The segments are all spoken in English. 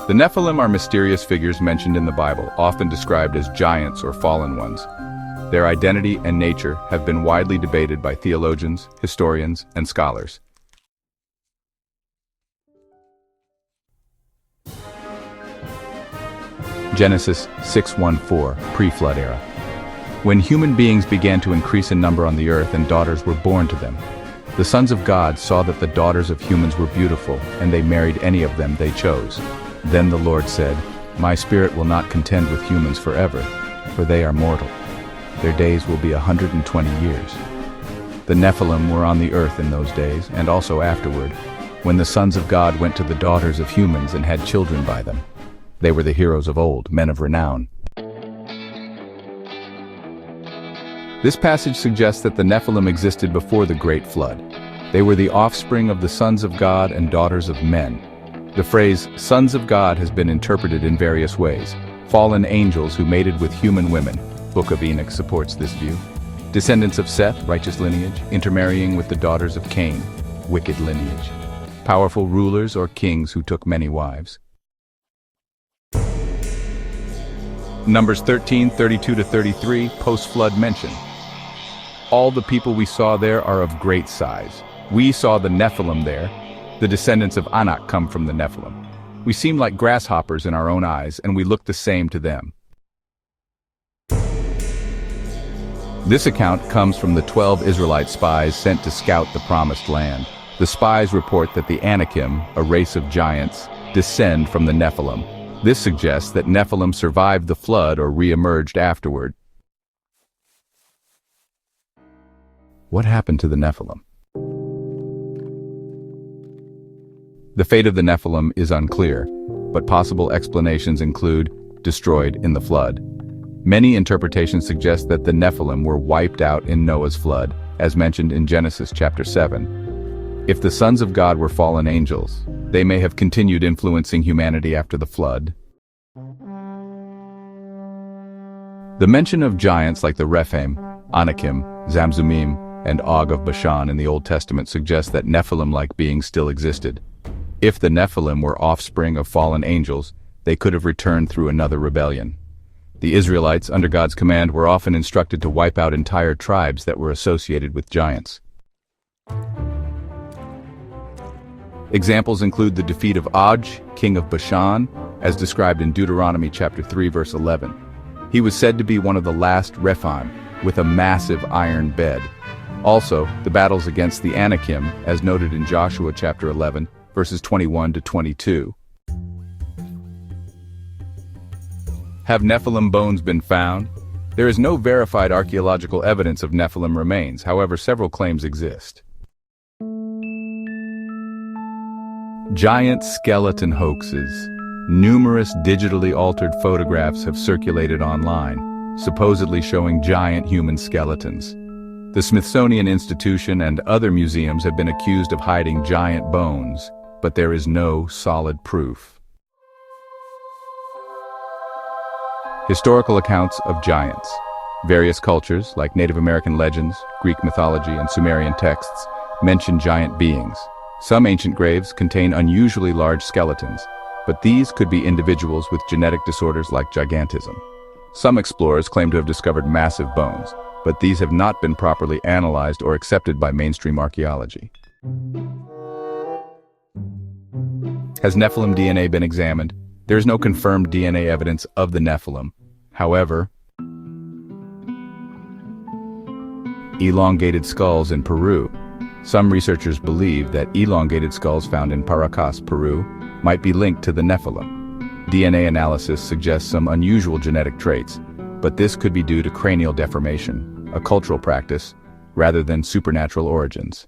The Nephilim are mysterious figures mentioned in the Bible, often described as giants or fallen ones. Their identity and nature have been widely debated by theologians, historians, and scholars. Genesis 6:1-4, pre-flood era. When human beings began to increase in number on the earth and daughters were born to them, the sons of God saw that the daughters of humans were beautiful, and they married any of them they chose. Then the Lord said, "My spirit will not contend with humans forever, for they are mortal. Their days will be 120 years. The Nephilim were on the earth in those days, and also afterward, when the sons of God went to the daughters of humans and had children by them. They were the heroes of old, men of renown." This passage suggests that the Nephilim existed before the Great Flood. They were the offspring of the sons of God and daughters of men. The phrase, sons of God, has been interpreted in various ways. Fallen angels who mated with human women. Book of Enoch supports this view. Descendants of Seth, righteous lineage, intermarrying with the daughters of Cain, wicked lineage. Powerful rulers or kings who took many wives. Numbers 13:32-33, post-flood mention. All the people we saw there are of great size. We saw the Nephilim there. The descendants of Anak come from the Nephilim. We seem like grasshoppers in our own eyes, and we look the same to them. This account comes from the 12 Israelite spies sent to scout the Promised Land. The spies report that the Anakim, a race of giants, descend from the Nephilim. This suggests that Nephilim survived the flood or re-emerged afterward. What happened to the Nephilim? The fate of the Nephilim is unclear, but possible explanations include destroyed in the flood. Many interpretations suggest that the Nephilim were wiped out in Noah's flood, as mentioned in Genesis chapter 7. If the sons of God were fallen angels, they may have continued influencing humanity after the flood. The mention of giants like the Rephaim, Anakim, Zamzummim, and Og of Bashan in the Old Testament suggests that Nephilim-like beings still existed. If the Nephilim were offspring of fallen angels, they could have returned through another rebellion. The Israelites, under God's command, were often instructed to wipe out entire tribes that were associated with giants. Examples include the defeat of Og, king of Bashan, as described in Deuteronomy chapter 3, verse 11. He was said to be one of the last Rephaim, with a massive iron bed. Also, the battles against the Anakim, as noted in Joshua chapter 11, verses 21-22. Have Nephilim bones been found? There is no verified archaeological evidence of Nephilim remains, however several claims exist. Giant skeleton hoaxes. Numerous digitally altered photographs have circulated online, supposedly showing giant human skeletons. The Smithsonian Institution and other museums have been accused of hiding giant bones, but there is no solid proof. Historical accounts of giants. Various cultures, like Native American legends, Greek mythology, and Sumerian texts, mention giant beings. Some ancient graves contain unusually large skeletons, but these could be individuals with genetic disorders like gigantism. Some explorers claim to have discovered massive bones, but these have not been properly analyzed or accepted by mainstream archaeology. Has Nephilim DNA been examined? There is no confirmed DNA evidence of the Nephilim. However, elongated skulls in Peru. Some researchers believe that elongated skulls found in Paracas, Peru, might be linked to the Nephilim. DNA analysis suggests some unusual genetic traits, but this could be due to cranial deformation, a cultural practice, rather than supernatural origins.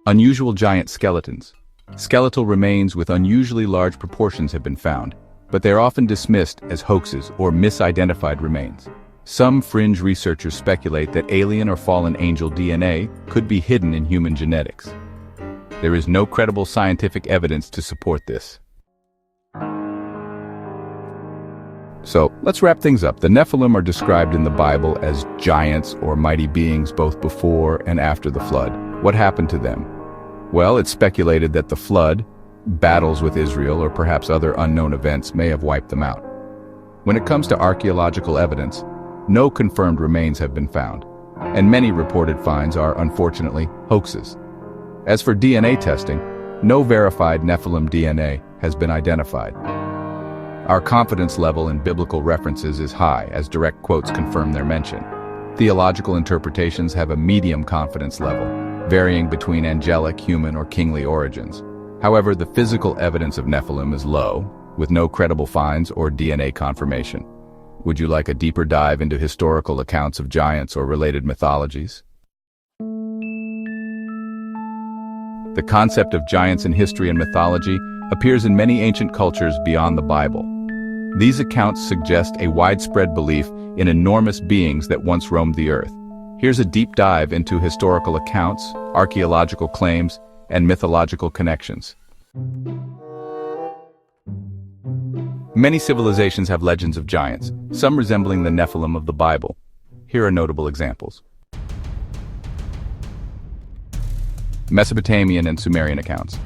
Unusual giant skeletons. Skeletal remains with unusually large proportions have been found, but they are often dismissed as hoaxes or misidentified remains. Some fringe researchers speculate that alien or fallen angel DNA could be hidden in human genetics. There is no credible scientific evidence to support this. So, let's wrap things up. The Nephilim are described in the Bible as giants or mighty beings both before and after the flood. What happened to them? Well, it's speculated that the flood, Battles with Israel or perhaps other unknown events may have wiped them out. When it comes to archaeological evidence, no confirmed remains have been found, and many reported finds are, unfortunately, hoaxes. As for DNA testing, no verified Nephilim DNA has been identified. Our confidence level in biblical references is high, as direct quotes confirm their mention. Theological interpretations have a medium confidence level, varying between angelic, human, or kingly origins. However, the physical evidence of Nephilim is low, with no credible finds or DNA confirmation. Would you like a deeper dive into historical accounts of giants or related mythologies? The concept of giants in history and mythology appears in many ancient cultures beyond the Bible. These accounts suggest a widespread belief in enormous beings that once roamed the earth. Here's a deep dive into historical accounts, archaeological claims, and mythological connections. Many civilizations have legends of giants, some resembling the Nephilim of the Bible. Here are notable examples. Mesopotamian and Sumerian accounts.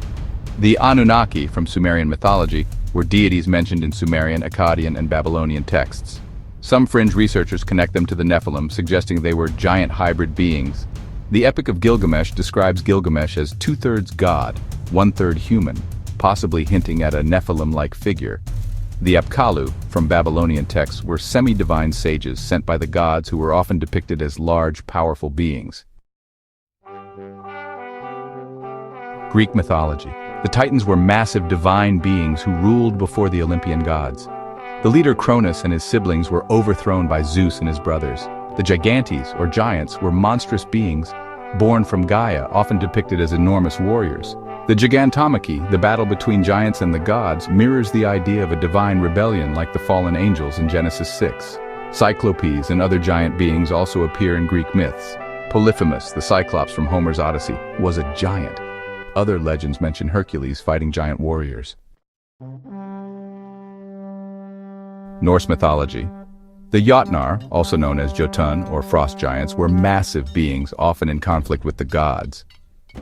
The Anunnaki from Sumerian mythology were deities mentioned in Sumerian, Akkadian, and Babylonian texts. Some fringe researchers connect them to the Nephilim, suggesting they were giant hybrid beings. The Epic of Gilgamesh describes Gilgamesh as two-thirds god, one-third human, possibly hinting at a Nephilim-like figure. The Apkallu from Babylonian texts were semi-divine sages sent by the gods who were often depicted as large, powerful beings. Greek mythology. The Titans were massive divine beings who ruled before the Olympian gods. The leader Cronus and his siblings were overthrown by Zeus and his brothers. The Gigantes, or giants, were monstrous beings born from Gaia, often depicted as enormous warriors. The Gigantomachy, the battle between giants and the gods, mirrors the idea of a divine rebellion like the fallen angels in Genesis 6. Cyclopes and other giant beings also appear in Greek myths. Polyphemus, the Cyclops from Homer's Odyssey, was a giant. Other legends mention Hercules fighting giant warriors. Norse mythology. The Jotnar, also known as Jotun or frost giants, were massive beings often in conflict with the gods.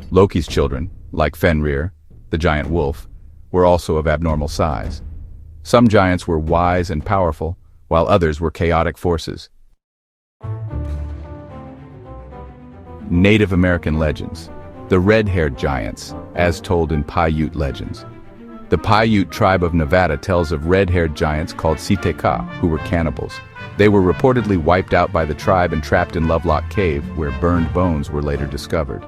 Loki's children, like Fenrir, the giant wolf, were also of abnormal size. Some giants were wise and powerful, while others were chaotic forces. Native American legends. The red-haired giants, as told in Paiute legends. The Paiute tribe of Nevada tells of red-haired giants called Siteka, who were cannibals. They were reportedly wiped out by the tribe and trapped in Lovelock Cave, where burned bones were later discovered.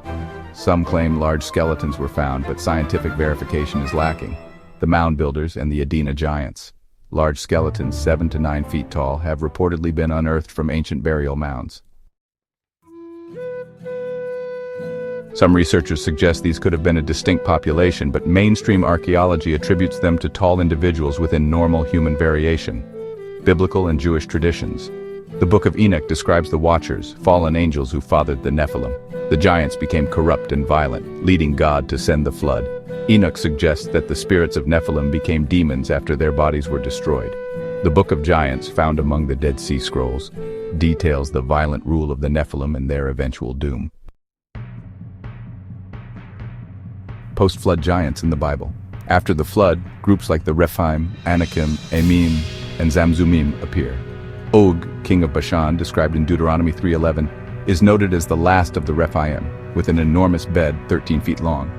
Some claim large skeletons were found, but scientific verification is lacking. The mound builders and the Adena giants. Large skeletons 7 to 9 feet tall have reportedly been unearthed from ancient burial mounds. Some researchers suggest these could have been a distinct population, but mainstream archaeology attributes them to tall individuals within normal human variation. Biblical and Jewish traditions. The Book of Enoch describes the Watchers, fallen angels who fathered the Nephilim. The giants became corrupt and violent, leading God to send the flood. Enoch suggests that the spirits of Nephilim became demons after their bodies were destroyed. The Book of Giants, found among the Dead Sea Scrolls, details the violent rule of the Nephilim and their eventual doom. Post-flood giants in the Bible. After the flood, groups like the Rephaim, Anakim, Emim, and Zamzumim appear. Og, king of Bashan, described in Deuteronomy 3:11, is noted as the last of the Rephaim, with an enormous bed 13 feet long.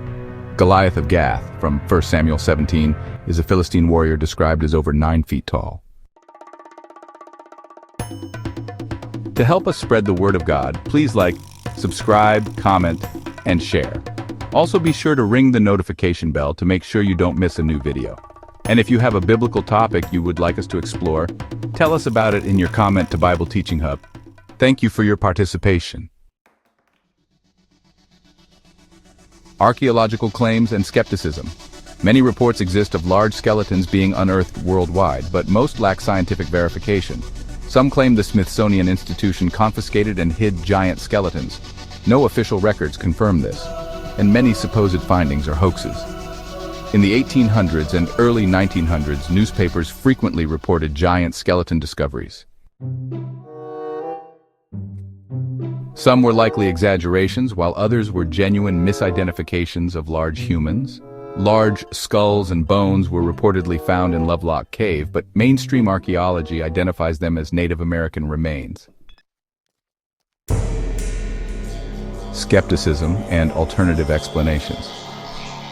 Goliath of Gath, from 1 Samuel 17, is a Philistine warrior described as over 9 feet tall. To help us spread the word of God, please like, subscribe, comment, and share. Also be sure to ring the notification bell to make sure you don't miss a new video. And if you have a biblical topic you would like us to explore, tell us about it in your comment to Bible Teaching Hub. Thank you for your participation. Archaeological claims and skepticism. Many reports exist of large skeletons being unearthed worldwide, but most lack scientific verification. Some claim the Smithsonian Institution confiscated and hid giant skeletons. No official records confirm this, and many supposed findings are hoaxes. In the 1800s and early 1900s, newspapers frequently reported giant skeleton discoveries. Some were likely exaggerations, while others were genuine misidentifications of large humans. Large skulls and bones were reportedly found in Lovelock Cave, but mainstream archaeology identifies them as Native American remains. Skepticism and alternative explanations.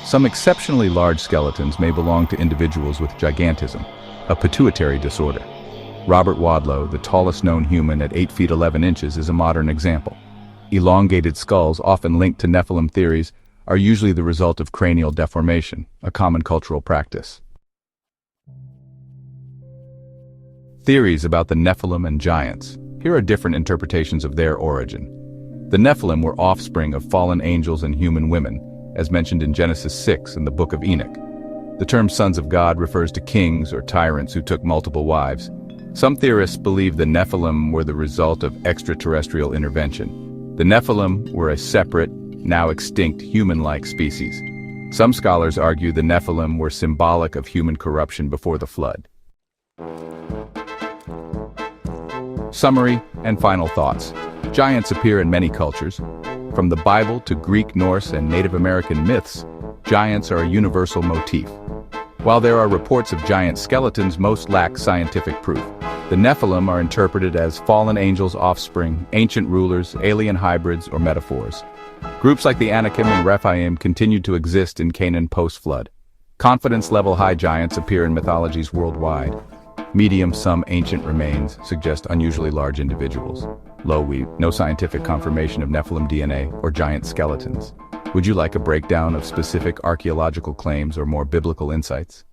Some exceptionally large skeletons may belong to individuals with gigantism, a pituitary disorder. Robert Wadlow, the tallest known human at 8 feet 11 inches, is a modern example. Elongated skulls, often linked to Nephilim theories, are usually the result of cranial deformation, a common cultural practice. Theories about the Nephilim and giants. Here are different interpretations of their origin. The Nephilim were offspring of fallen angels and human women, as mentioned in Genesis 6 and the Book of Enoch. The term sons of God refers to kings or tyrants who took multiple wives. Some theorists believe the Nephilim were the result of extraterrestrial intervention. The Nephilim were a separate, now extinct human-like species. Some scholars argue the Nephilim were symbolic of human corruption before the flood. Summary and final thoughts. Giants appear in many cultures. From the Bible to Greek, Norse, and Native American myths, giants are a universal motif. While there are reports of giant skeletons, most lack scientific proof. The Nephilim are interpreted as fallen angels' offspring, ancient rulers, alien hybrids, or metaphors. Groups like the Anakim and Rephaim continued to exist in Canaan post-flood. Confidence-level high giants appear in mythologies worldwide. Medium, some ancient remains suggest unusually large individuals. Low, no scientific confirmation of Nephilim DNA or giant skeletons. Would you like a breakdown of specific archaeological claims or more biblical insights?